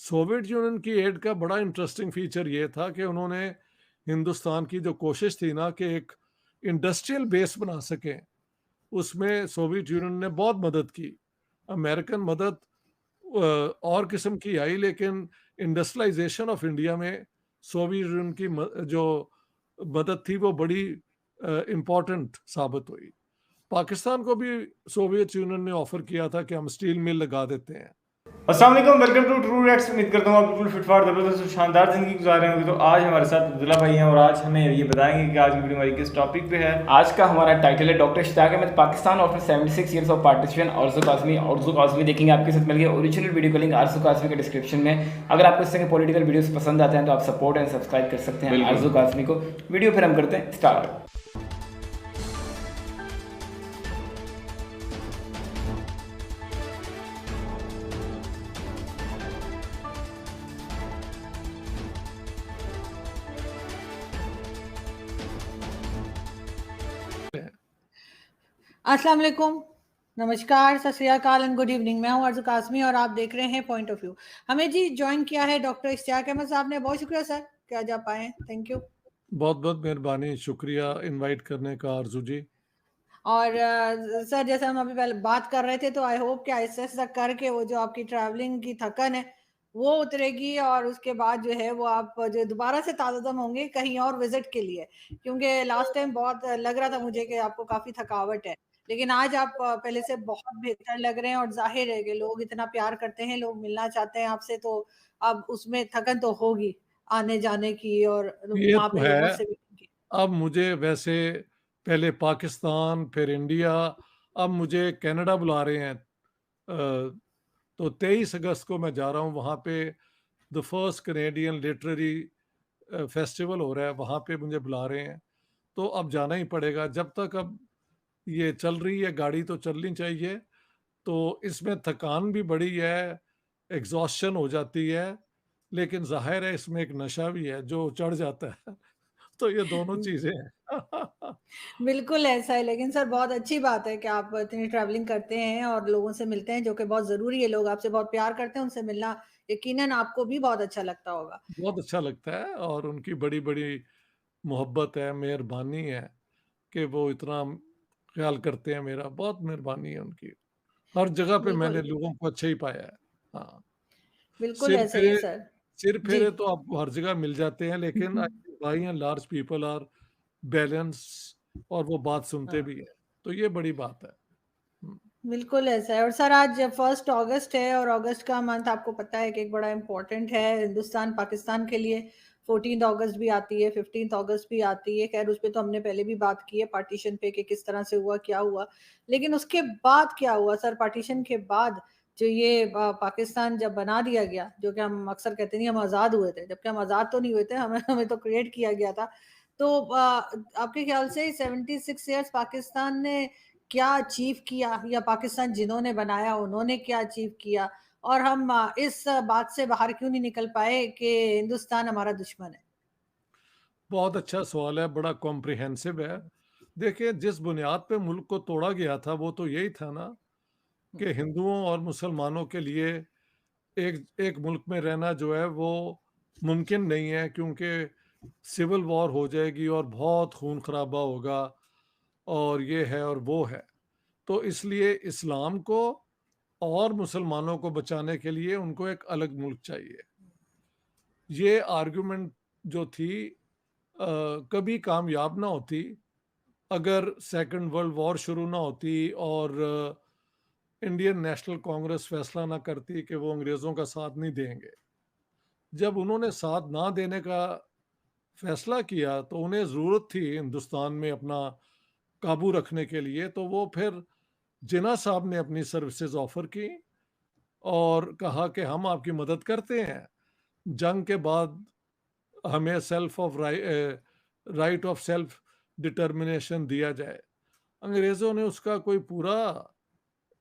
Soviet union की add का बड़ा इंटरेस्टिंग फीचर ये था कि उन्होंने हिंदुस्तान की जो कोशिश थी ना कि एक इंडस्ट्रियल बेस बना सकें, उसमें सोवियत यूनियन ने बहुत मदद की। अमेरिकन मदद और किस्म की आई, लेकिन इंडस्ट्रियलाइजेशन ऑफ इंडिया में सोवियत यूनियन की जो मदद थी वो बड़ी इम्पोर्टेंट साबित हुई। पाकिस्तान को भी सोवियत यूनियन ने ऑफर किया था कि हम स्टील मिल लगा देते हैं। अस्सलाम वालेकुम, वेलकम टू ट्रू रेट्स। उम्मीद करता हूँ आप बिल्कुल फिट फाट जबरदस्त और शानदार जिंदगी गुजार रहे होंगे। तो आज हमारे साथ अब्दुल्ला भाई हैं और आज हमें ये बताएंगे कि आज की वीडियो हमारी किस टॉपिक पे है। आज का हमारा टाइटल है doctor Ishtiaq Ahmed Pakistan after 76 years of participation Arzoo Kazmi देखेंगे आपके साथ मिल गए। ओरिजिनल वीडियो का लिंक आरजू काज़मी के डिस्क्रिप्शन में। अगर आपको इस तरह के पॉलिटिकल वीडियोस पसंद आते हैं तो आप सपोर्ट एंड सब्सक्राइब कर सकते हैं आरजू काज़मी को। वीडियो फिर हम करते हैं स्टार्ट। अस्सलाम वालेकुम, नमस्कार, सत श्री अकाल एंड गुड इवनिंग। मैं हूं अर्ज़ु काज़मी और आप देख रहे हैं पॉइंट ऑफ व्यू। हमें जी ज्वाइन किया है डॉक्टर इश्तियाक अहमद साहब ने। बहुत शुक्रिया सर कि आज आप आए, थैंक यू। बहुत बहुत मेहरबानी, शुक्रिया इनवाइट करने का आरजू जी। और सर जैसे हम अभी पहले बात कर रहे थे तो आई होप कि ऐसा ऐसा करके वो जो आपकी ट्रैवलिंग की थकन है वो उतरेगी और उसके बाद जो है वो आप जो दोबारा से ताज़ादम होंगे कहीं और विजिट के लिए, क्योंकि लास्ट टाइम बहुत लग रहा था मुझे कि आपको काफ़ी थकावट है, लेकिन आज आप पहले से बहुत बेहतर लग रहे हैं और जाहिर है कि लोग इतना प्यार करते हैं, लोग मिलना चाहते हैं आपसे, तो अब उसमें थकन तो होगी आने जाने की और ये वहाँ तो पे लोगों है। से मिलने की। अब मुझे वैसे पहले पाकिस्तान फिर इंडिया, अब मुझे कनाडा बुला रहे हैं। तो 23 अगस्त को मैं जा रहा हूँ वहाँ पे। The first Canadian literary festival हो रहा है, वहाँ पे मुझे बुला रहे हैं। तो अब जाना ही पड़ेगा। जब तक अब ये चल रही है गाड़ी तो चलनी चाहिए। तो इसमें थकान भी बड़ी है, एग्जॉस्शन हो जाती है, लेकिन ज़ाहिर है इसमें एक नशा भी है जो चढ़ जाता है। तो ये दोनों चीज़ें हैं। बिल्कुल ऐसा है, लेकिन सर बहुत अच्छी बात है कि आप इतनी ट्रैवलिंग करते हैं और लोगों से मिलते हैं, जो कि बहुत ज़रूरी है। लोग आपसे बहुत प्यार करते हैं, उनसे मिलना यकीनन आपको भी बहुत अच्छा लगता होगा। बहुत अच्छा लगता है और उनकी बड़ी-बड़ी मोहब्बत है, मेहरबानी है कि वो इतना ख़्याल करते हैं मेरा, बहुत मेहरबानी है उनकी। हर जगह पे मैंने बिल्कुल, लोगों को अच्छा ही पाया है। हाँ, बिल्कुल सिर ऐसा ही है फेरे सर। सिर जी। फेरे तो आपको हर जगह मिल जाते हैं, लेकिन I think by and large people are balance और वो बात सुनते हाँ, भी हैं। तो ये बड़ी बात है। हुँ, बिल्कुल ऐसा है। और सर आज 1 अगस्त है और अगस्त का मंथ आपको पता है कि एक बड़ा इम्पोर्टेंट है हिंदुस्तान पाकिस्तान के लिए। 14 अगस्त भी आती है, 15 अगस्त भी आती है। खैर उस पे तो हमने पहले भी बात की है पार्टीशन पे कि किस तरह से हुआ, क्या हुआ। लेकिन उसके बाद क्या हुआ सर, पार्टीशन के बाद जो ये पाकिस्तान जब बना दिया गया, जो कि हम अक्सर कहते नहीं हम आज़ाद हुए थे, जबकि हम आज़ाद तो नहीं हुए थे, हमें हमें तो क्रिएट किया गया था। तो आपके ख्याल से 76 ईयर्स पाकिस्तान ने क्या अचीव किया, या पाकिस्तान जिन्होंने बनाया उन्होंने क्या अचीव किया, और हम इस बात से बाहर क्यों नहीं निकल पाए कि हिंदुस्तान हमारा दुश्मन है? बहुत अच्छा सवाल है, बड़ा कॉम्प्रिहेंसिव है। देखिए, जिस बुनियाद पे मुल्क को तोड़ा गया था, वो तो यही था ना हुँ, कि हिंदुओं और मुसलमानों के लिए एक एक मुल्क में रहना जो है वो मुमकिन नहीं है, क्योंकि सिविल वॉर हो जाएगी और बहुत खून खराबा होगा और ये है और वो है। तो इसलिए इस्लाम को और मुसलमानों को बचाने के लिए उनको एक अलग मुल्क चाहिए। ये आर्गुमेंट जो थी कभी कामयाब ना होती अगर सेकंड वर्ल्ड वॉर शुरू ना होती और इंडियन नेशनल कांग्रेस फैसला ना करती कि वो अंग्रेज़ों का साथ नहीं देंगे। जब उन्होंने साथ ना देने का फैसला किया तो उन्हें ज़रूरत थी हिंदुस्तान में अपना काबू रखने के लिए, तो वो फिर जिन्ना साहब ने अपनी सर्विसेज ऑफ़र की और कहा कि हम आपकी मदद करते हैं। जंग के बाद हमें राइट ऑफ सेल्फ डिटर्मिनेशन दिया जाए। अंग्रेज़ों ने उसका कोई पूरा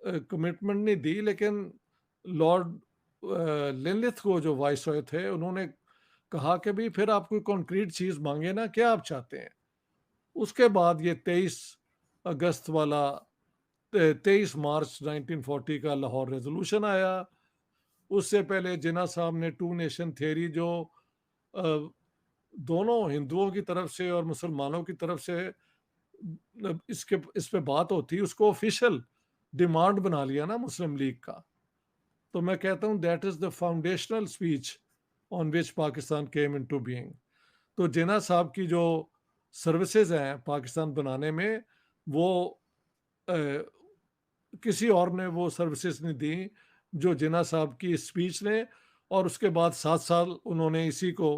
कमिटमेंट नहीं दी, लेकिन लॉर्ड लिनलिथ को जो वाइसरॉय थे उन्होंने कहा कि भाई फिर आप कोई कॉन्क्रीट चीज़ मांगे ना, क्या आप चाहते हैं। उसके बाद ये 23 अगस्त वाला 23 मार्च 1940 का लाहौर रेजोल्यूशन आया। उससे पहले जिन्ना साहब ने टू नेशन थियरी जो अ, दोनों हिंदुओं की तरफ से और मुसलमानों की तरफ से इस पे बात होती, उसको ऑफिशियल डिमांड बना लिया ना मुस्लिम लीग का। तो मैं कहता हूँ that is the foundational speech on which Pakistan came into being. तो जिन्ना साहब की जो सर्विसेज हैं पाकिस्तान बनाने में, वो अ, किसी और ने वो सर्विसेज नहीं दी जो जिन्ना साहब की स्पीच ने, और उसके बाद 7 साल उन्होंने इसी को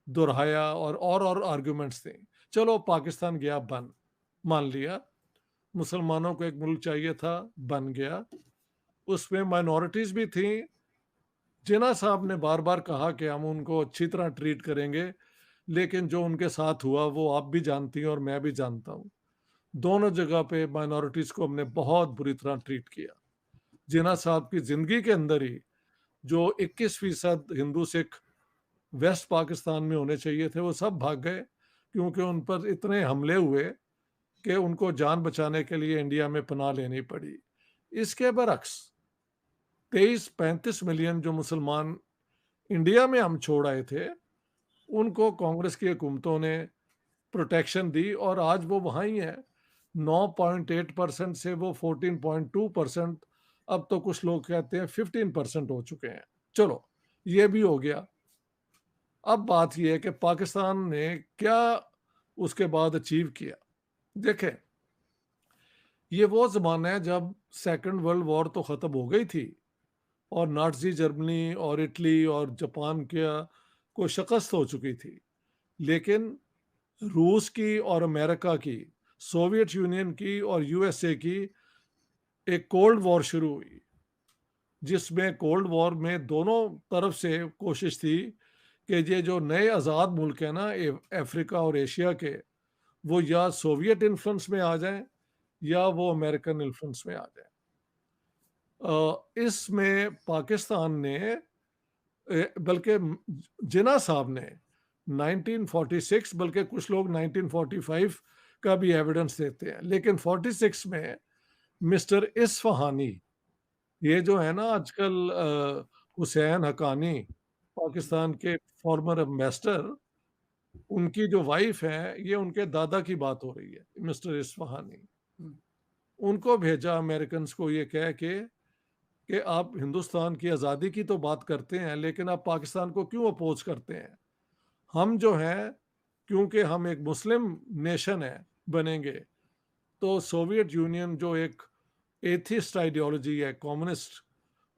दोहराया और आर्गुमेंट्स थे। चलो पाकिस्तान गया बन, मान लिया मुसलमानों को एक मुल्क चाहिए था, बन गया। उसमें माइनॉरिटीज भी थी। जिन्ना साहब ने बार बार कहा कि हम उनको अच्छी तरह ट्रीट करेंगे, लेकिन जो उनके साथ हुआ वो आप भी जानती हैं और मैं भी जानता हूँ। दोनों जगह पे माइनॉरिटीज को हमने बहुत बुरी तरह ट्रीट किया। जिन्ना साहब की जिंदगी के अंदर ही जो 21% हिंदू सिख वेस्ट पाकिस्तान में होने चाहिए थे, वो सब भाग गए, क्योंकि उन पर इतने हमले हुए कि उनको जान बचाने के लिए इंडिया में पनाह लेनी पड़ी। इसके बरक्स 23-35 मिलियन जो मुसलमान इंडिया में हम छोड़ आए थे, उनको कांग्रेस की हुकूमतों ने प्रोटेक्शन दी और आज वो वहाँ ही है। 9.8% से वो 14.2%, अब तो कुछ लोग कहते हैं 15% हो चुके हैं। चलो ये भी हो गया। अब बात यह है कि पाकिस्तान ने क्या उसके बाद अचीव किया। देखें, ये वो ज़माना है जब सेकंड वर्ल्ड वॉर तो ख़त्म हो गई थी और नाज़ी जर्मनी और इटली और जापान को शिकस्त हो चुकी थी, लेकिन रूस की और अमेरिका की, सोवियत यूनियन की और यूएसए की एक कोल्ड वॉर शुरू हुई, जिसमें कोल्ड वॉर में दोनों तरफ से कोशिश थी कि ये जो नए आज़ाद मुल्क हैं ना अफ्रीका और एशिया के, वो या सोवियत इन्फ्लुएंस में आ जाएं या वो अमेरिकन इन्फ्लुएंस में आ जाएं। इसमें पाकिस्तान ने बल्कि जिन्ना साहब ने 1946, बल्कि कुछ लोग 1945 का भी एविडेंस देते हैं, लेकिन 46 में मिस्टर इस्फहानी, ये जो है ना आजकल हुसैन हकानी, पाकिस्तान के फॉर्मर एम्बेसडर, उनकी जो वाइफ है, ये उनके दादा की बात हो रही है, मिस्टर इस्फहानी। उनको भेजा अमेरिकन को ये कह के कि आप हिंदुस्तान की आज़ादी की तो बात करते हैं, लेकिन आप पाकिस्तान को क्यों अपोज करते हैं? हम जो हैं, क्योंकि हम एक मुस्लिम नेशन है बनेंगे, तो सोवियत यूनियन जो एक एथिस्ट आइडियोलॉजी है, कम्युनिस्ट,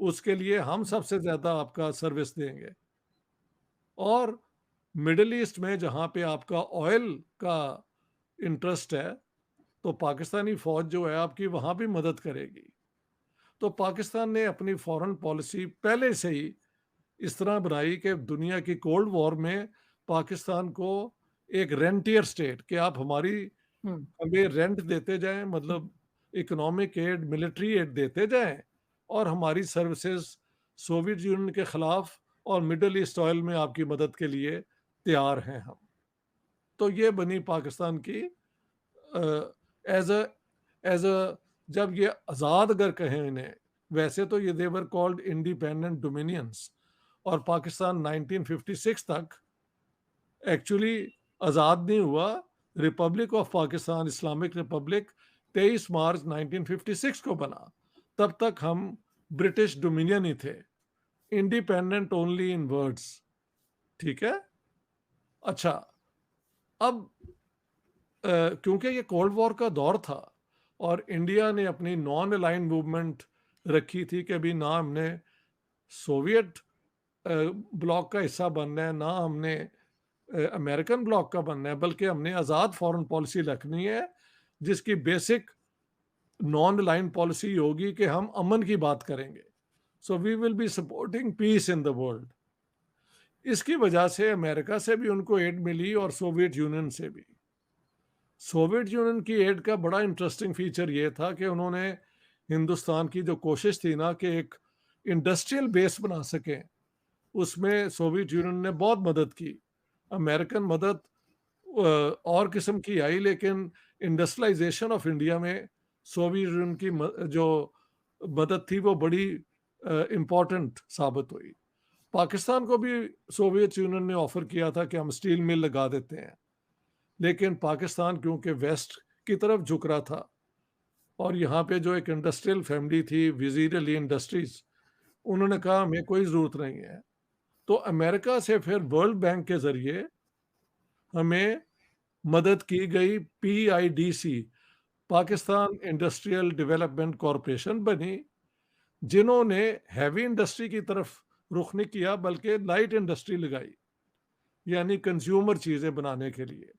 उसके लिए हम सबसे ज़्यादा आपका सर्विस देंगे। और मिडल ईस्ट में जहाँ पे आपका ऑयल का इंटरेस्ट है, तो पाकिस्तानी फ़ौज जो है आपकी वहाँ भी मदद करेगी। तो पाकिस्तान ने अपनी फॉरेन पॉलिसी पहले से ही इस तरह बनाई कि दुनिया की कोल्ड वॉर में पाकिस्तान को एक रेंटियर स्टेट, कि आप हमें रेंट देते जाएं, मतलब इकोनॉमिक एड, मिलिट्री एड देते जाएं, और हमारी सर्विसेज सोवियत यूनियन के खिलाफ और मिडल ईस्ट ऑयल में आपकी मदद के लिए तैयार हैं हम। तो ये बनी पाकिस्तान की एज अ एज अ जब ये आज़ाद अगर कहें इन्हें, वैसे तो ये देवर कॉल्ड इंडिपेंडेंट डोमिनियंस, और पाकिस्तान 1956 तक एक्चुअली आज़ाद नहीं हुआ। Republic of Pakistan, Islamic Republic 23 मार्च 1956 को बना। तब तक हम ब्रिटिश डोमिनियन ही थे, इंडिपेंडेंट ओनली इन वर्ड्स। ठीक है। अच्छा, अब क्योंकि ये कोल्ड वॉर का दौर था और इंडिया ने अपनी नॉन अलाइन मूवमेंट रखी थी कि अभी ना हमने सोवियत ब्लॉक का हिस्सा बनना है, ना हमने अमेरिकन ब्लॉक का बनना है, बल्कि हमने आज़ाद फॉरेन पॉलिसी रखनी है, जिसकी बेसिक नॉन अलाइन पॉलिसी होगी कि हम अमन की बात करेंगे। So we will be supporting peace in the world. इसकी वजह से अमेरिका से भी उनको एड मिली और सोवियत यूनियन से भी। सोवियत यूनियन की एड का बड़ा इंटरेस्टिंग फीचर ये था कि उन्होंने हिंदुस्तान की जो कोशिश थी ना कि एक इंडस्ट्रियल बेस बना सकें, उसमें सोवियत यूनियन ने बहुत मदद की। अमेरिकन मदद और किस्म की आई, लेकिन इंडस्ट्रियलाइजेशन ऑफ इंडिया में सोवियत यूनियन की जो मदद थी वो बड़ी इम्पोर्टेंट साबित हुई। पाकिस्तान को भी सोवियत यूनियन ने ऑफर किया था कि हम स्टील मिल लगा देते हैं, लेकिन पाकिस्तान क्योंकि वेस्ट की तरफ झुक रहा था और यहाँ पे जो एक इंडस्ट्रियल फैमिली थी वजीर अली इंडस्ट्रीज, उन्होंने कहा हमें कोई ज़रूरत नहीं है। तो अमेरिका से फिर वर्ल्ड बैंक के ज़रिए हमें मदद की गई, PIDC, Pakistan industrial development corporation बनी, जिन्होंने हैवी इंडस्ट्री की तरफ रुख नहीं किया बल्कि लाइट इंडस्ट्री लगाई, यानी कंज्यूमर चीज़ें बनाने के लिए,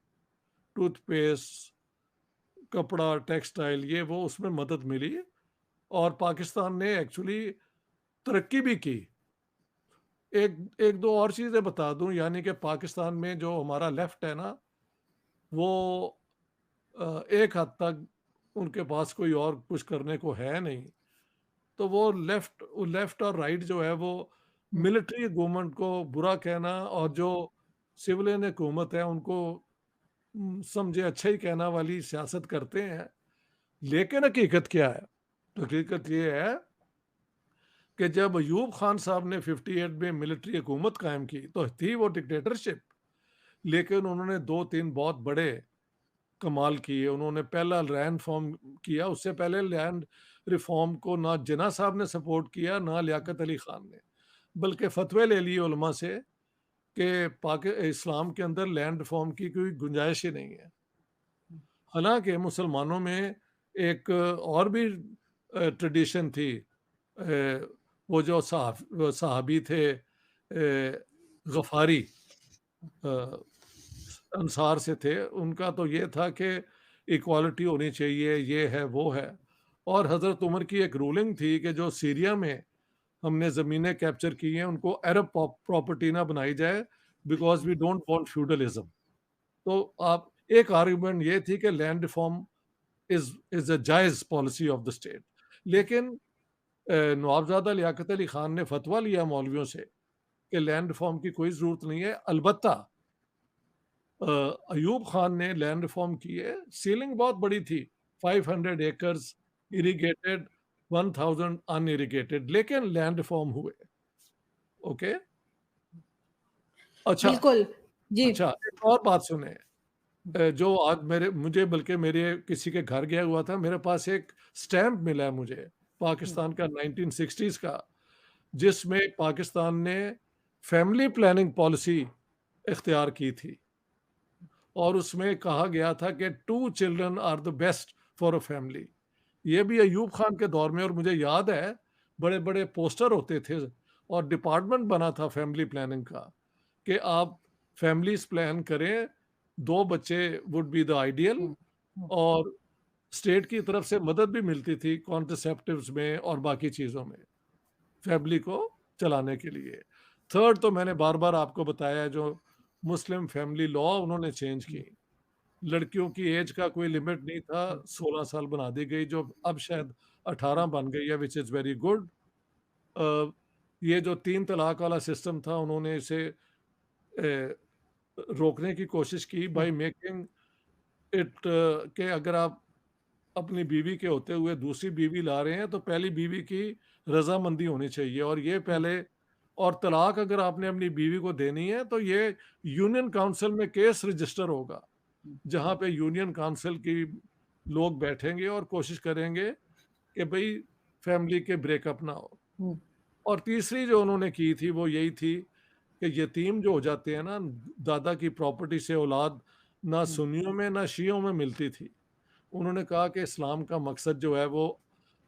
टूथपेस्ट, कपड़ा, टेक्सटाइल, ये वो उसमें मदद मिली और पाकिस्तान ने एक्चुअली तरक्की भी की। एक एक दो और चीज़ें बता दूं, यानी कि पाकिस्तान में जो हमारा लेफ्ट है ना, वो एक हद तक उनके पास कोई और कुछ करने को है नहीं, तो वो लेफ्ट और राइट जो है वो मिलिट्री गवर्नमेंट को बुरा कहना और जो सिविलियन हुकूमत है उनको समझे अच्छा ही कहना वाली सियासत करते हैं। लेकिन हकीकत क्या है? हकीकत ये है कि जब अयूब खान साहब ने 58 में मिलिट्री हुकूमत कायम की तो थी वो डिक्टेटरशिप, लेकिन उन्होंने 2-3 बहुत बड़े कमाल किए। उन्होंने पहला लैंड फॉर्म किया, उससे पहले लैंड रिफॉर्म को ना जिन्ना साहब ने सपोर्ट किया ना लियाकत अली खान ने, बल्कि फतवे ले लिए उलमा से कि इस्लाम के अंदर लैंड रिफॉर्म की कोई गुंजाइश ही नहीं है। हालांकि मुसलमानों में एक और भी ट्रेडिशन थी, वो जो सहाबी थे गफारी, अंसार से थे, उनका तो ये था कि इक्वालिटी होनी चाहिए, ये है वो है। और हज़रत उमर की एक रूलिंग थी कि जो सीरिया में हमने ज़मीनें कैप्चर की हैं उनको अरब प्रॉपर्टी ना बनाई जाए, because we don't want feudalism. तो आप एक आर्गुमेंट ये थी कि लैंड रिफॉर्म इज अ जायज़ पॉलिसी ऑफ द स्टेट। लेकिन नवाबजादा लियाकत अली खान ने फतवा लिया मौलवियों से कि लैंड रिफॉर्म की कोई ज़रूरत नहीं है। अलबत्ता अयूब खान ने लैंड रिफॉर्म की है, सीलिंग बहुत बड़ी थी, 500 एकर्स इरिगेटेड, 1000 अनइरिगेटेड, लेकिन लैंड रिफॉर्म हुए। ओके, अच्छा बिल्कुल जी। अच्छा, एक और बात सुने। जो आज मुझे बल्कि मेरे किसी के घर गया हुआ था, मेरे पास एक स्टैम्प मिला है मुझे पाकिस्तान का 1960s का, जिसमें पाकिस्तान ने फैमिली प्लानिंग पॉलिसी इख्तियार की थी और उसमें कहा गया था कि 2 children are the best for a family. ये भी अयूब खान के दौर में, और मुझे याद है बड़े बड़े पोस्टर होते थे और डिपार्टमेंट बना था फैमिली प्लानिंग का कि आप फैमिलीज प्लान करें, 2 बच्चे वुड बी द आइडियल, और स्टेट की तरफ से मदद भी मिलती थी कॉन्ट्रसेप्टिव्स में और बाकी चीज़ों में फैमिली को चलाने के लिए। थर्ड तो मैंने बार बार आपको बताया है, जो मुस्लिम फैमिली लॉ उन्होंने चेंज की, लड़कियों की एज का कोई लिमिट नहीं था, 16 साल बना दी गई, जो अब शायद 18 बन गई है, विच इज़ वेरी गुड। ये जो 3 तलाक वाला सिस्टम था उन्होंने इसे रोकने की कोशिश की बाय मेकिंग इट कि अगर आप अपनी बीवी के होते हुए दूसरी बीवी ला रहे हैं तो पहली बीवी की रजामंदी होनी चाहिए, और ये पहले, और तलाक अगर आपने अपनी बीवी को देनी है तो ये यूनियन काउंसिल में केस रजिस्टर होगा, जहाँ पे यूनियन काउंसिल की लोग बैठेंगे और कोशिश करेंगे कि भाई फैमिली के ब्रेकअप ना हो। और तीसरी जो उन्होंने की थी वो यही थी कि यतीम जो हो जाते हैं ना, दादा की प्रॉपर्टी से औलाद ना सुन्नियों में ना शियों में मिलती थी। उन्होंने कहा कि इस्लाम का मकसद जो है वो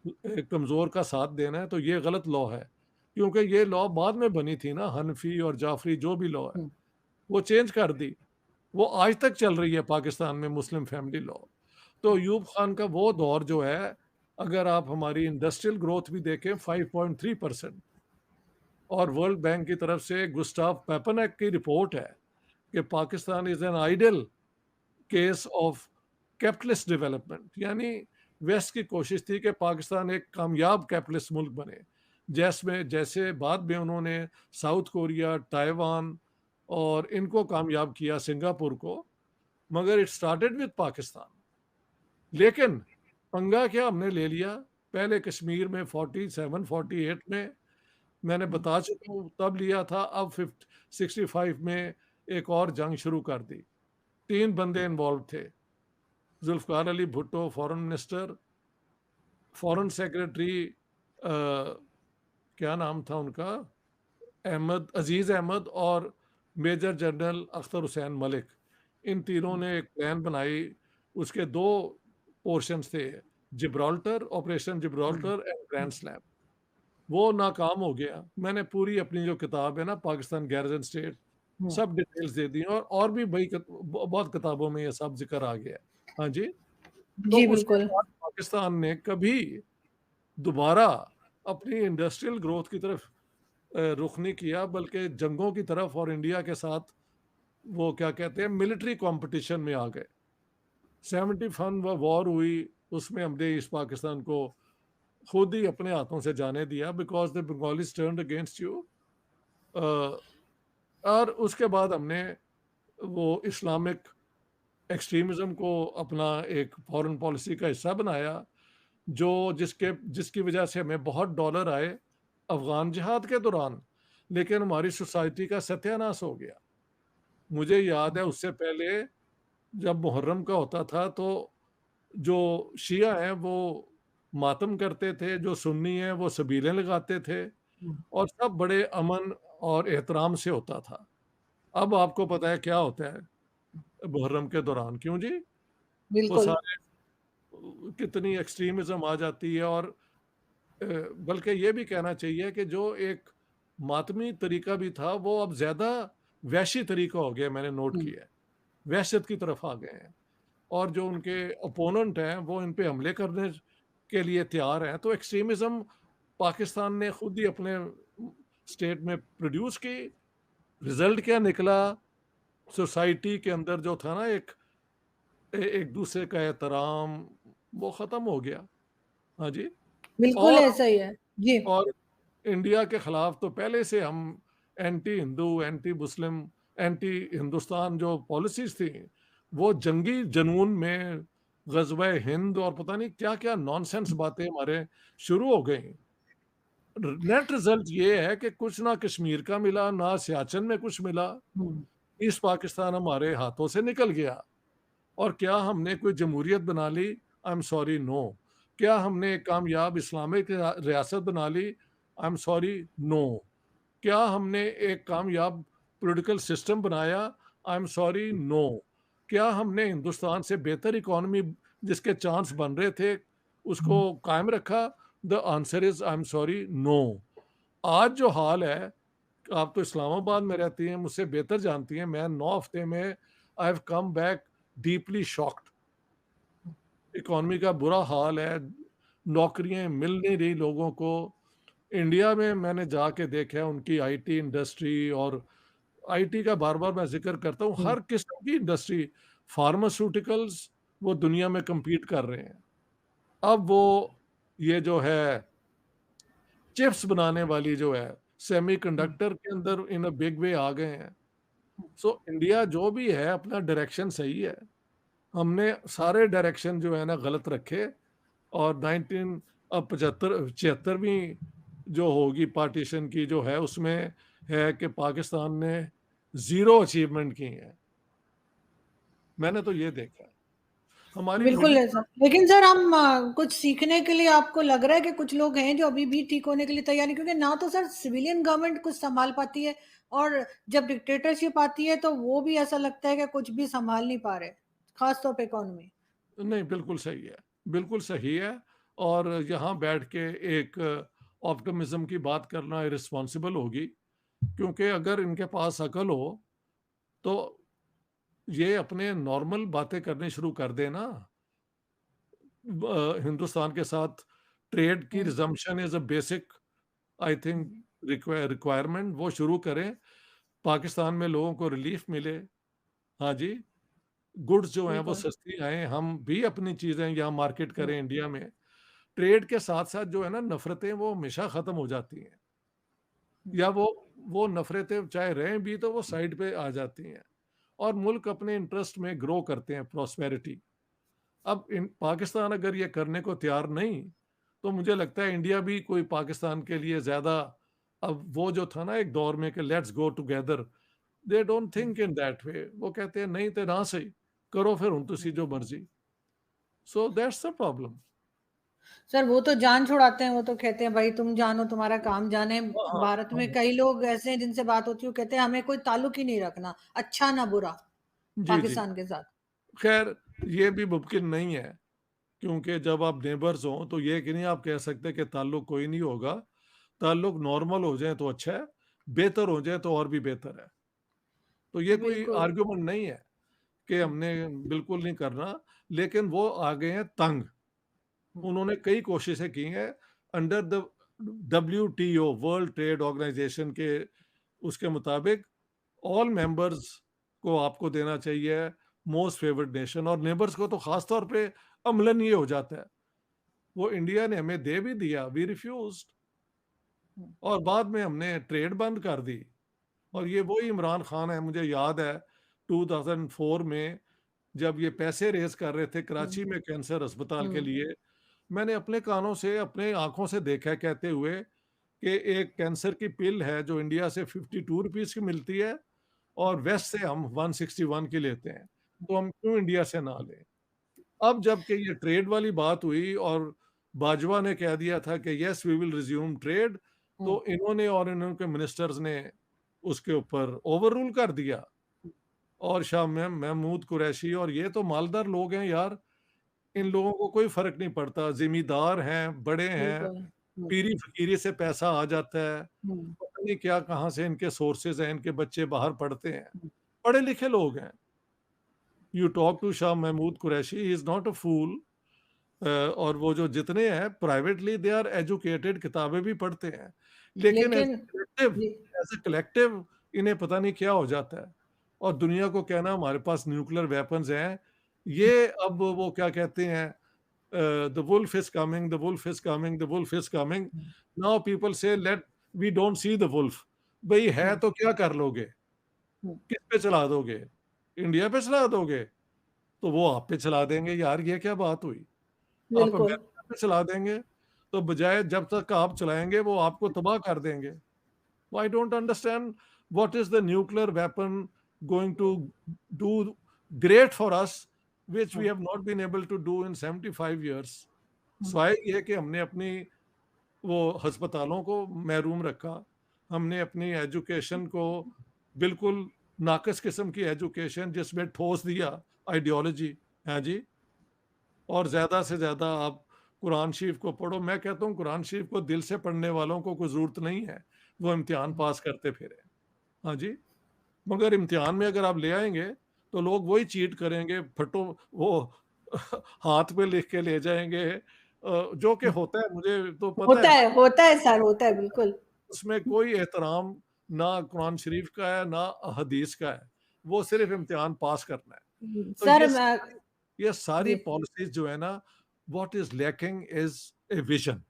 कमज़ोर का साथ देना है, तो ये गलत लॉ है, क्योंकि ये लॉ बाद में बनी थी ना, हनफी और जाफरी जो भी लॉ है वो चेंज कर दी। वो आज तक चल रही है पाकिस्तान में मुस्लिम फैमिली लॉ। तो अयूब खान का वो दौर जो है, अगर आप हमारी इंडस्ट्रियल ग्रोथ भी देखें 5.3%, और वर्ल्ड बैंक की तरफ से गुस्टाव पेपनेक की रिपोर्ट है कि Pakistan is an ideal case of capitalist development, यानी वेस्ट की कोशिश थी कि पाकिस्तान एक कामयाब कैपिटलिस्ट मुल्क बने, जैसे बाद में उन्होंने साउथ कोरिया, ताइवान और इनको कामयाब किया, सिंगापुर को, मगर इट स्टार्टेड विद पाकिस्तान। लेकिन पंगा क्या हमने ले लिया, पहले कश्मीर में 47-48 में मैंने बता चुका हूँ, तब लिया था, अब 65 में एक और जंग शुरू कर दी। 3 बंदे इन्वॉल्व थे, Zulfikar Ali Bhutto foreign minister, foreign secretary क्या नाम था उनका? अहमद अज़ीज़ अहमद और मेजर जनरल अख्तर हुसैन मलिक। इन तीनों ने एक प्लान बनाई, उसके 2 पोर्शंस थे, Gibraltar, operation Gibraltar and grand slam. वो नाकाम हो गया। मैंने पूरी अपनी जो किताब है ना, पाकिस्तान गैरजन स्टेट, सब डिटेल्स दे दी, और भी भाई बहुत किताबों में ये सब ज़िक्र आ गया। हाँ जी। तो जी, उसके बिल्कुल। बाद पाकिस्तान ने कभी दोबारा अपनी इंडस्ट्रियल ग्रोथ की तरफ रुख नहीं किया, बल्कि जंगों की तरफ, और इंडिया के साथ वो क्या कहते हैं, मिलिट्री कंपटीशन में आ गए। 71 वॉर हुई, उसमें हमने इस पाकिस्तान को खुद ही अपने हाथों से जाने दिया, because the Bengalis turned against you. और उसके बाद हमने वो इस्लामिक एक्सट्रीमिज्म को अपना एक फॉरेन पॉलिसी का हिस्सा बनाया, जो जिसकी वजह से हमें बहुत डॉलर आए अफगान जिहाद के दौरान, लेकिन हमारी सोसाइटी का सत्यानाश हो गया। मुझे याद है, उससे पहले जब मुहर्रम का होता था, तो जो शिया हैं वो मातम करते थे, जो सुन्नी हैं वो सबीलें लगाते थे, और सब बड़े अमन और एहतराम से होता था। अब आपको पता है क्या होता है मुहर्रम के दौरान, क्यों जी? वो बिल्कुल। सारे कितनी एक्सट्रीमिज्म आ जाती है, और बल्कि ये भी कहना चाहिए कि जो एक मातमी तरीका भी था, वो अब ज़्यादा वहशी तरीका हो गया, मैंने नोट किया है। वहशत की तरफ आ गए हैं, और जो उनके ओपोनेंट हैं वो इन पे हमले करने के लिए तैयार हैं। तो एक्सट्रीमिज्म पाकिस्तान ने खुद ही अपने स्टेट में प्रोड्यूस की। रिजल्ट क्या निकला? सोसाइटी के अंदर जो था ना, एक दूसरे का एहतराम, वो ख़त्म हो गया। हाँ जी। बिल्कुल और ऐसा ही है। जी। और इंडिया के खिलाफ तो पहले से हम anti Hindu, anti Muslim, anti Hindustan जो पॉलिसीज थी, वो जंगी जनून में ग़ज़वा हिंद और पता नहीं क्या-क्या नॉनसेंस बातें हमारे शुरू हो गई। नेट रिजल्ट ये है कि कुछ ना कश्मीर का मिला, ना सियाचिन में कुछ मिला। ईस्ट पाकिस्तान हमारे हाथों से निकल गया। और क्या हमने कोई जमहूरियत बना ली? I am sorry, no. क्या हमने एक कामयाब इस्लामिक रियासत बना ली? I am sorry, no. क्या हमने एक कामयाब पॉलिटिकल सिस्टम बनाया? I am sorry, no. क्या हमने हिंदुस्तान से बेहतर इकोनॉमी जिसके चांस बन रहे थे उसको कायम रखा? The answer is I am sorry, no. आज जो हाल है, आप तो इस्लामाबाद में रहती हैं, मुझसे बेहतर जानती हैं, मैं 9 हफ्ते में I have come back deeply shocked. Economy का बुरा हाल है, नौकरियां मिल नहीं रही लोगों को। इंडिया में मैंने जाके देखा है उनकी आईटी इंडस्ट्री, और आईटी का बार-बार मैं ज़िक्र करता हूँ, हर किस्म की इंडस्ट्री, फार्मास्यूटिकल्स, वो दुनिया में कम्पीट कर रहे हैं। अब वो ये जो है चिप्स बनाने वाली जो है, सेमीकंडक्टर के अंदर इन अ बिग वे आ गए हैं। सो इंडिया जो भी है, अपना डायरेक्शन सही है। हमने सारे डायरेक्शन जो है ना गलत रखे, और 19 अब 75 76वीं जो होगी पार्टीशन की जो है, उसमें है कि पाकिस्तान ने ज़ीरो अचीवमेंट की है। मैंने तो ये देखा है। हमारी बिल्कुल मिडिल ऐसा। लेकिन सर हम कुछ सीखने के लिए आपको लग रहा है कि कुछ लोग हैं जो अभी भी ठीक होने के लिए तैयार नहीं, क्योंकि ना तो सर सिविलियन गवर्नमेंट कुछ संभाल पाती है, और जब डिक्टेटरशिप आती है तो वो भी ऐसा लगता है कि कुछ भी संभाल नहीं पा रहे, खास तौर पे इकोनॉमी। नहीं, बिल्कुल सही है, बिल्कुल सही है। और यहाँ बैठ के एक ऑप्टिमिज्म की बात करना इर्रेस्पॉन्सिबल होगी, क्योंकि अगर इनके पास अकल हो, तो ये अपने नॉर्मल बातें करनी शुरू कर दें ना। हिंदुस्तान के साथ ट्रेड की resumption is a basic, I think, requirement, वो शुरू करें। पाकिस्तान में लोगों को रिलीफ मिले। हाँ जी, गुड्स जो हैं वो बिल्कुल। सस्ती आएँ, हम भी अपनी चीज़ें यहाँ मार्केट करें इंडिया में। ट्रेड के साथ-साथ जो है ना, नफ़रतें वो हमेशा ख़त्म हो जाती हैं, या वो नफ़रतें चाहे रहें भी तो वो साइड पे आ जाती हैं, और मुल्क अपने इंटरेस्ट में ग्रो करते हैं, प्रॉस्पेरिटी। अब इन पाकिस्तान अगर ये करने को तैयार नहीं, तो मुझे लगता है इंडिया भी कोई पाकिस्तान के लिए ज़्यादा अब वो जो था ना एक दौर में कि let's go together, they don't think in that way. वो कहते हैं नहीं तो ना सही करो, फिर हुन तुसी जो मर्जी। So that's the problem. Sir वो तो जान छुड़ाते हैं, वो तो कहते हैं भाई तुम जानो तुम्हारा काम जाने। हाँ, हाँ, भारत में हाँ। कई लोग ऐसे हैं जिनसे बात होती है, वो कहते हैं हमें कोई ताल्लुक ही नहीं रखना, अच्छा ना बुरा, जी, जी। पाकिस्तान के साथ। खैर ये भी मुमकिन नहीं है, क्योंकि जब आप नेबर्स हों तो ये कि नहीं आप कह सकते कि ताल्लुक कोई नहीं होगा। ताल्लुक नॉर्मल हो जाए तो अच्छा है, बेहतर हो जाए तो और भी बेहतर है। तो ये कोई बिल्कुल। आर्गुमेंट नहीं है कि हुँ, हमने बिल्कुल नहीं करना, लेकिन वो आ गए हैं तंग। हुँ, उन्होंने कई कोशिशें की हैं under the WTO, world trade organisation के उसके मुताबिक ऑल मेंबर्स को आपको देना चाहिए मोस्ट फेवर्ड नेशन, और नेबर्स को तो खास तौर पे अमलन ये हो जाता है। वो इंडिया ने हमें दे भी दिया, वी रिफ्यूज्ड, हुँ, और बाद में हमने ट्रेड बंद कर दी। और हुँ, ये वही इमरान खान है, मुझे याद है 2004 में जब ये पैसे रेज़ कर रहे थे हुँ, कराची में कैंसर अस्पताल के हुँ, लिए, मैंने अपने कानों से, अपने आँखों से देखा है कहते हुए कि एक कैंसर की पिल है जो इंडिया से ₹52 की मिलती है और वेस्ट से हम 161 की लेते हैं, तो हम क्यों इंडिया से ना लें? अब जबकि ये ट्रेड वाली बात हुई और बाजवा ने कह दिया था कि yes we will resume trade, हुँ, तो इन्होंने और इनके मिनिस्टर्स ने उसके ऊपर ओवररूल कर दिया। और शाह महमूद कुरैशी और ये तो मालदार लोग हैं यार, इन लोगों को कोई फ़र्क नहीं पड़ता, ज़िम्मेदार हैं, बड़े हैं, बिल्कुल। हुँ, पीरी-फ़कीरी से पैसा आ जाता है, हुँ, पता नहीं क्या कहाँ से इनके सोर्सेज़ हैं, इनके बच्चे बाहर पढ़ते हैं, हुँ, पढ़े-लिखे लोग हैं। You talk to Shah Mahmood Qureshi, he is not a fool. और वो जो जितने हैं प्राइवेटली दे आर एजुकेटेड, किताबें भी पढ़ते हैं, लेकिन लेकिन ये एज़ अ कलेक्टिव इन्हें पता नहीं क्या हो जाता है। और दुनिया को कहना हमारे पास न्यूक्लियर वेपन्स हैं, ये अब वो क्या कहते हैं, the wolf is coming, the wolf is coming, the wolf is coming. हुँ, now people say let we don't see the wolf. भई है हुँ, तो क्या कर लोगे? हुँ, किस पे चला दोगे? इंडिया पे चला दोगे? तो वो आप पे चला देंगे यार, ये क्या बात हुई? आप बिल्कुल। अमेरिका पे चला देंगे, तो बजाय जब तक आप चलाएँगे वो आपको तबाह कर देंगे। So I don't understand what is the nuclear weapon going to do great for us, which we hmm, have not been able to do in 75 years. हुँ, सिवाय ये कि हमने अपनी वो अस्पतालों को महरूम रखा, हमने अपनी एजुकेशन को बिल्कुल नाक़िस किस्म की एजुकेशन जिसमें ठोस दिया आइडियोलॉजी, हाँ जी। और ज़्यादा से ज़्यादा आप कुरान शरीफ को पढ़ो। मैं कहता हूँ कुरान शरीफ को दिल से पढ़ने वालों को कोई ज़रूरत नहीं है, वो इम्तिहान हुँ, पास करते फिरें। हाँ जी, मगर इम्तिहान में अगर आप ले आएँगे, तो लोग वही चीट करेंगे, फटो वो हाथ पे लिख के ले जाएँगे, जो कि हुँ। होता है, मुझे तो पता है, होता है सर, होता है बिल्कुल। उसमें कोई एहतराम ना कुरान शरीफ का है, ना हदीस का है, वो सिर्फ़ इम्तिहान पास करना है। तो सर मैं ये सारी जी, पॉलिसीज़ जो है ना, what is lacking is a vision.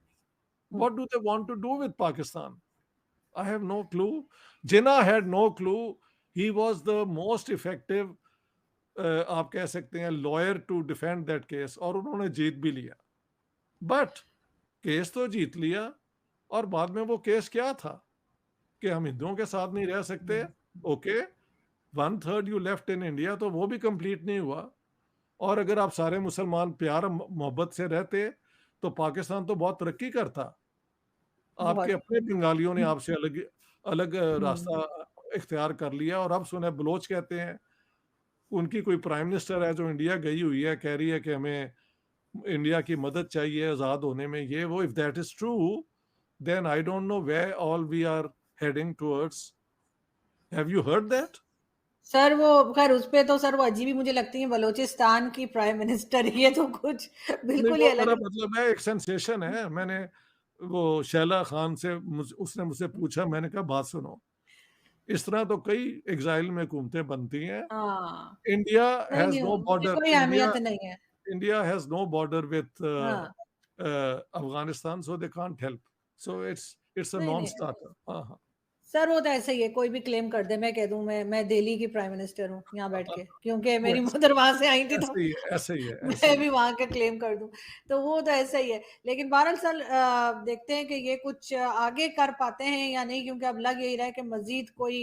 Hmm, What do they want to do with Pakistan? I have no clue. Jinnah had no clue. He was the most effective आप कह सकते हैं lawyer to defend that case, और उन्होंने जीत भी लिया। But case तो जीत लिया, और बाद में वो केस क्या था कि हम हिंदुओं के साथ नहीं रह सकते। हुँ, okay, 1/3 you left in India, तो वो भी कंप्लीट नहीं हुआ। और अगर आप सारे मुसलमान प्यार मोहब्बत से रहते तो पाकिस्तान तो बहुत तरक्की करता। आपके बहुत। अपने बंगालियों ने हुँ, आपसे अलग अलग हुँ, रास्ता इख्तियार कर लिया, और अब सुने बलोच कहते हैं, उनकी कोई प्राइम मिनिस्टर है जो इंडिया गई हुई है, कह रही है कि हमें इंडिया की मदद चाहिए आज़ाद होने में, ये वो। If that is true, then I don't know where all we are heading towards. Have you heard that? Sir वो ख़ैर उसपे तो सर वो अजीब ही मुझे लगती हैं, बलूचिस्तान की प्राइम मिनिस्टर, ये तो कुछ नहीं, बिल्कुल ही वो अलग मेरा है। मतलब है एक सेंसेशन है। मैंने वो शैला खान से उसने मुझसे पूछा, मैंने कहा बात सुनो, इस तरह तो कई एग्ज़ाइल में हुकूमतें बनती हैं। हाँ, इंडिया नहीं, हैज़ नहीं, नो उनकी बॉर्डर, कोई इंडिया अहमियत नहीं है। India has no border with हाँ, Afghanistan, so they can't help. So it's a नहीं, नहीं। non-starter. हाँ, हाँ। सर वो तो ऐसे ही है, कोई भी क्लेम कर दे, मैं कह दूं मैं दिल्ली की प्राइम मिनिस्टर हूँ यहाँ बैठ के, क्योंकि मेरी मदर वहां से आई थी, तो ऐसे ही है, ऐसे ही है, ऐसे मैं ही भी वहां का क्लेम कर दूं। तो वो तो ऐसा ही है। लेकिन बहरहाल सर देखते हैं कि ये कुछ आगे कर पाते हैं या नहीं, क्योंकि अब लग यही रहा है कि मजीद कोई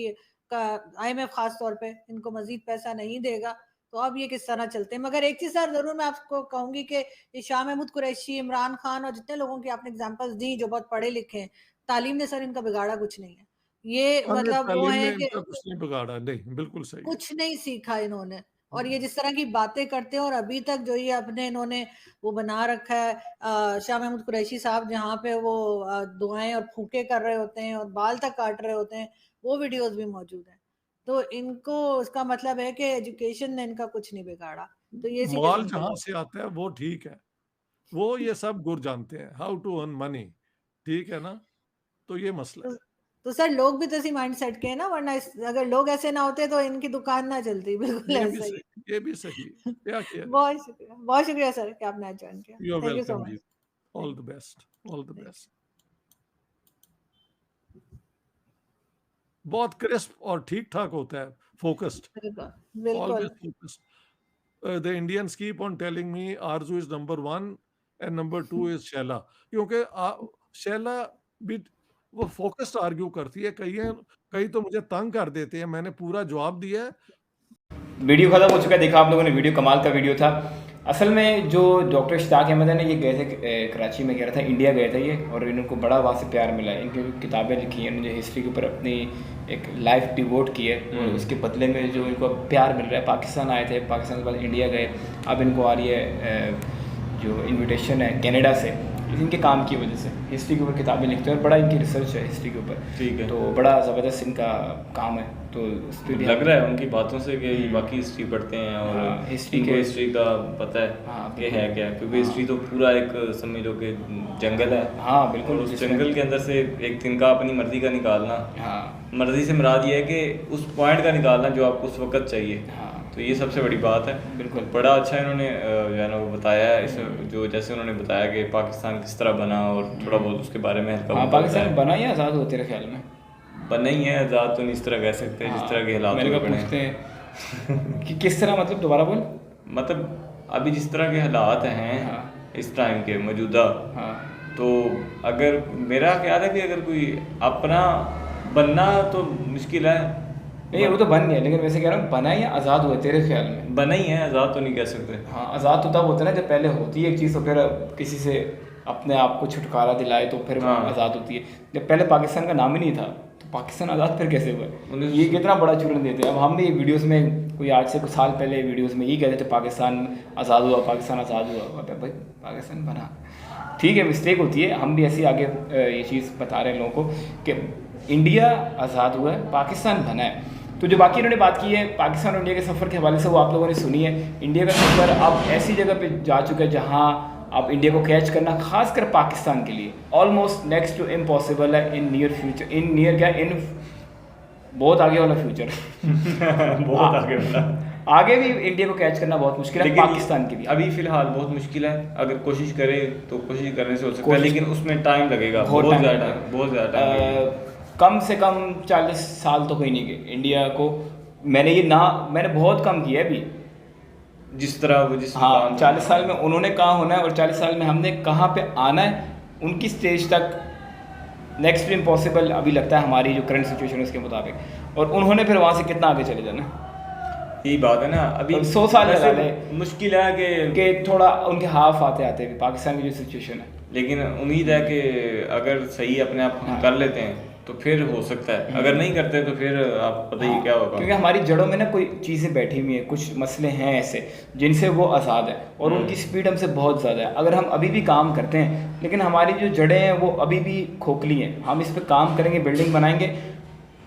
IMF खास तौर पे इनको मजीद पैसा नहीं देगा। तो अब ये किस तरह चलते हैं। मगर एक चीज सर जरूर मैं आपको कहूंगी कि ये शाह महमूद कुरैशी, इमरान खान और जितने लोगों की आपने एग्जांपल्स दी जो बहुत पढ़े लिखे हैं, तालीम ने सर इनका बिगाड़ा कुछ नहीं है। ये हमने मतलब वो तालीम है ने कि इनका कुछ नहीं बिगाड़ा, नहीं, बिल्कुल सही है। कुछ नहीं सीखा इन्होंने। और ये जिस तरह की बातें करते हैं, और अभी तक जो ये अपने इन्होंने वो बना रखा है शाह महमूद कुरैशी साहब, जहाँ पे वो दुआएं और फूके कर रहे होते हैं और बाल तक काट रहे होते हैं, वो वीडियोस भी मौजूद हैं। तो इनको उसका मतलब है कि एजुकेशन ने इनका कुछ नहीं बिगाड़ा। तो ये सीधे माल सिंपल जहाँ है। से आता है वो ठीक है, वो ये सब गुर जानते हैं, हाउ टू अर्न मनी, ठीक है ना? तो ये मसला तो, है। तो सर लोग भी तो इसी माइंड सेट के हैं ना, वरना अगर लोग ऐसे ना होते तो इनकी दुकान ना चलती। बिल्कुल ये भी ऐसा ही सही, ये भी सही है। है। क्या किया जाए? बहुत शुक्रिया सर कि आपने आज ज्वाइन किया। You are thank you so welcome much. जी। All the best, all the thank best. बहुत क्रिस्प और ठीक-ठाक होता है, फोकस्ड, यू। बिल्कुल always बिल्कुल। focused. The Indians keep on telling me Arzu is number 1 and number 2 is Shaila, क्योंकि शैला भी वो फोकस्ड आर्ग्यू करती है, कई तो मुझे तंग कर देते हैं, मैंने पूरा जवाब दिया है। वीडियो ख़त्म हो चुका है, देखा आप लोगों ने, वीडियो कमाल का वीडियो था। असल में जो डॉक्टर इश्ताक अहमद है ना, ये गए थे कराची में, कह रहा था इंडिया गए थे ये, और इनको बड़ा वहाँ से प्यार मिला है। इनकी किताबें लिखी हैं इन्होंने, हिस्ट्री के ऊपर अपनी एक लाइफ डिवोट की है, और उसके बदले में जो इनको प्यार मिल रहा है। पाकिस्तान आए थे, पाकिस्तान के बाद इंडिया गए, अब इनको आ रही है जो इन्विटेशन है कनाडा से, इनके काम की वजह से। हिस्ट्री के ऊपर किताबें लिखते हैं और बड़ा इनकी रिसर्च है हिस्ट्री के ऊपर, ठीक है, तो बड़ा ज़बरदस्त इनका काम है। तो उस पर भी लग रहा है उनकी बातों से कि ये बाकी हिस्ट्री पढ़ते हैं और हिस्ट्री का पता है कि है क्या, क्योंकि हिस्ट्री तो पूरा एक समझ लो कि जंगल है। हाँ बिल्कुल, उस जंगल के अंदर से एक तिनका अपनी मर्जी का निकालना, मर्जी से मुराद ये है कि उस पॉइंट का निकालना जो आपको उस वक्त चाहिए। तो ये सबसे बड़ी बात है। बिल्कुल, बड़ा अच्छा इन्होंने जो है ना वो बताया है, इस जो जैसे उन्होंने बताया कि पाकिस्तान किस तरह बना और थोड़ा बहुत उसके बारे में हल्का पाकिस्तान बना या आज़ाद हुआ तेरे ख्याल में? बना ही है, आज़ाद तो नहीं इस तरह कह सकते जिस तरह के हालात मेरे को पूछते हैं कि किस तरह, मतलब दोबारा बोल। मतलब अभी जिस तरह के हालात हैं इस टाइम के मौजूदा, तो अगर मेरा ख्याल है कि अगर कोई अपना बनना तो मुश्किल है। नहीं वो तो बन गया, लेकिन वैसे कह रहा हूँ बना या आज़ाद हुआ तेरे ख्याल में? बना ही है, आज़ाद तो नहीं कह सकते। हाँ, आज़ाद तो तब होता है ना जब पहले होती है एक चीज़, तो फिर किसी से अपने आप को छुटकारा दिलाए तो फिर आज़ाद होती है। जब पहले पाकिस्तान का नाम ही नहीं था तो पाकिस्तान आज़ाद फिर कैसे हुआ? ये कितना बड़ा चूरन देते हैं। अब हम भी वीडियोज़ में, कोई आज से कुछ साल पहले वीडियोज़ में यही कहते थे पाकिस्तान आज़ाद हुआ, पाकिस्तान आज़ाद हुआ। भाई पाकिस्तान बना, ठीक है, मिस्टेक होती है। हम भी ऐसे आगे ये चीज़ बता रहे हैं लोगों को कि इंडिया आज़ाद हुआ है, पाकिस्तान बना है। तो जो बाकी इन्होंने बात की है पाकिस्तान और इंडिया के सफ़र के हवाले से, वो आप लोगों ने सुनी है। इंडिया का सफ़र अब ऐसी जगह पे जा चुका है जहां अब इंडिया को कैच करना, खासकर पाकिस्तान के लिए ऑलमोस्ट नेक्स्ट टू इम्पॉसिबल है in near future. In near क्या, इन बहुत आगे वाला फ्यूचर बहुत आगे वाला। आगे भी इंडिया को कैच करना बहुत मुश्किल है, पाकिस्तान की भी अभी फिलहाल बहुत मुश्किल है। अगर कोशिश करें तो कोशिश करने से हो सकता है, लेकिन उसमें टाइम लगेगा, बहुत ज़्यादा टाइम। कम से कम 40 साल तो कोई नहीं गए इंडिया को। मैंने बहुत कम किया है अभी, जिस तरह 40 साल में उन्होंने कहाँ होना है और 40 साल में हमने कहाँ पे आना है, उनकी स्टेज तक नेक्स्ट टू इम्पॉसिबल अभी लगता है हमारी जो करंट सिचुएशन है उसके मुताबिक। और उन्होंने फिर वहाँ से कितना आगे चले जाना, यही बात है ना। अभी 100 साल मुश्किल है कि थोड़ा उनके हाफ आते आते भी पाकिस्तान की जो सिचुएशन है। लेकिन उम्मीद है कि अगर सही अपने आप कर लेते हैं तो फिर हो सकता है, अगर नहीं करते तो फिर आप पता ही क्या होगा। क्योंकि हमारी जड़ों में ना कोई चीज़ें बैठी हुई हैं, कुछ मसले हैं ऐसे जिनसे वो आज़ाद है और उनकी स्पीड हमसे बहुत ज़्यादा है। अगर हम अभी भी काम करते हैं, लेकिन हमारी जो जड़ें हैं वो अभी भी खोखली हैं, हम इस पर काम करेंगे, बिल्डिंग बनाएंगे,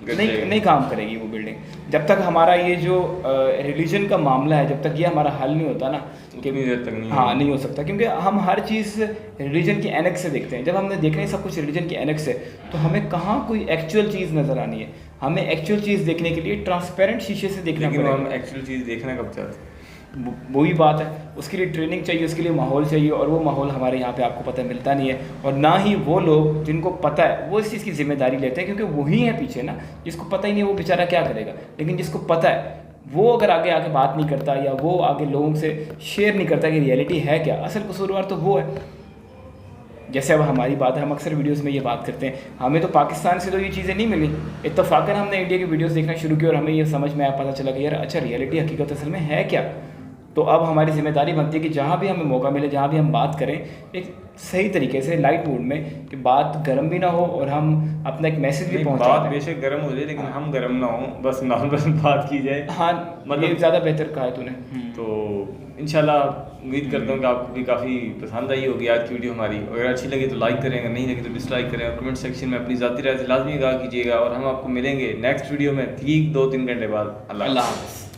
नहीं काम करेगी वो बिल्डिंग। जब तक हमारा ये जो रिलीजन का मामला है, जब तक ये हमारा हल नहीं होता ना, कितनी देर तक नहीं नहीं हो सकता। क्योंकि हम हर चीज़ रिलीजन की एनेक्स से देखते हैं। जब हमने देखना है सब कुछ रिलीजन की एनेक्स से, तो हमें कहाँ कोई एक्चुअल चीज़ नज़र आनी है। हमें एक्चुअल चीज़ देखने के लिए ट्रांसपेरेंट शीशे से देखना पड़ेगा। हम एक्चुअल चीज़ देखना कब चाहते हैं? वही बात है, उसके लिए ट्रेनिंग चाहिए, उसके लिए माहौल चाहिए, और वो माहौल हमारे यहाँ पे आपको पता है मिलता नहीं है। और ना ही वो लोग जिनको पता है वो इस चीज़ की जिम्मेदारी लेते हैं, क्योंकि वही है पीछे ना, जिसको पता ही नहीं है वो बेचारा क्या करेगा। लेकिन जिसको पता है वो अगर आगे आके बात नहीं करता, या वो आगे लोगों से शेयर नहीं करता कि रियलिटी है क्या, असल कसूरवार तो वो है। जैसे अब हमारी बात है, हम अक्सर वीडियोस में ये बात करते हैं, हमें तो पाकिस्तान से तो ये चीज़ें नहीं मिली, इत्तफाकन हमने इंडिया की वीडियोस देखना शुरू की और हमें ये समझ में आया, पता चला कि यार अच्छा रियलिटी हकीकत असल में है क्या। तो अब हमारी जिम्मेदारी बनती है कि जहाँ भी हमें मौका मिले, जहाँ भी हम बात करें, एक सही तरीके से लाइट मूड में, कि बात गर्म भी ना हो और हम अपना एक मैसेज भी पहुँचा बात बेशक गर्म हो जाए लेकिन हम गर्म ना हो, बस नॉर्मल बात की जाए। हाँ मतलब ये ज़्यादा बेहतर कहा है तूने। तो इंशाल्लाह उम्मीद करता हूँ कि आपको भी काफ़ी पसंद आई होगी आज की वीडियो हमारी। अगर अच्छी लगी तो लाइक करें, अगर नहीं लगी तो डिसलाइक करें, और कमेंट सेक्शन में अपनी ज़ाती राय से लाजमी आगाह कीजिएगा। और हम आपको मिलेंगे नेक्स्ट वीडियो में ठीक 2-3 घंटे बाद। अल्लाह अल्लाह हाफ़िज़।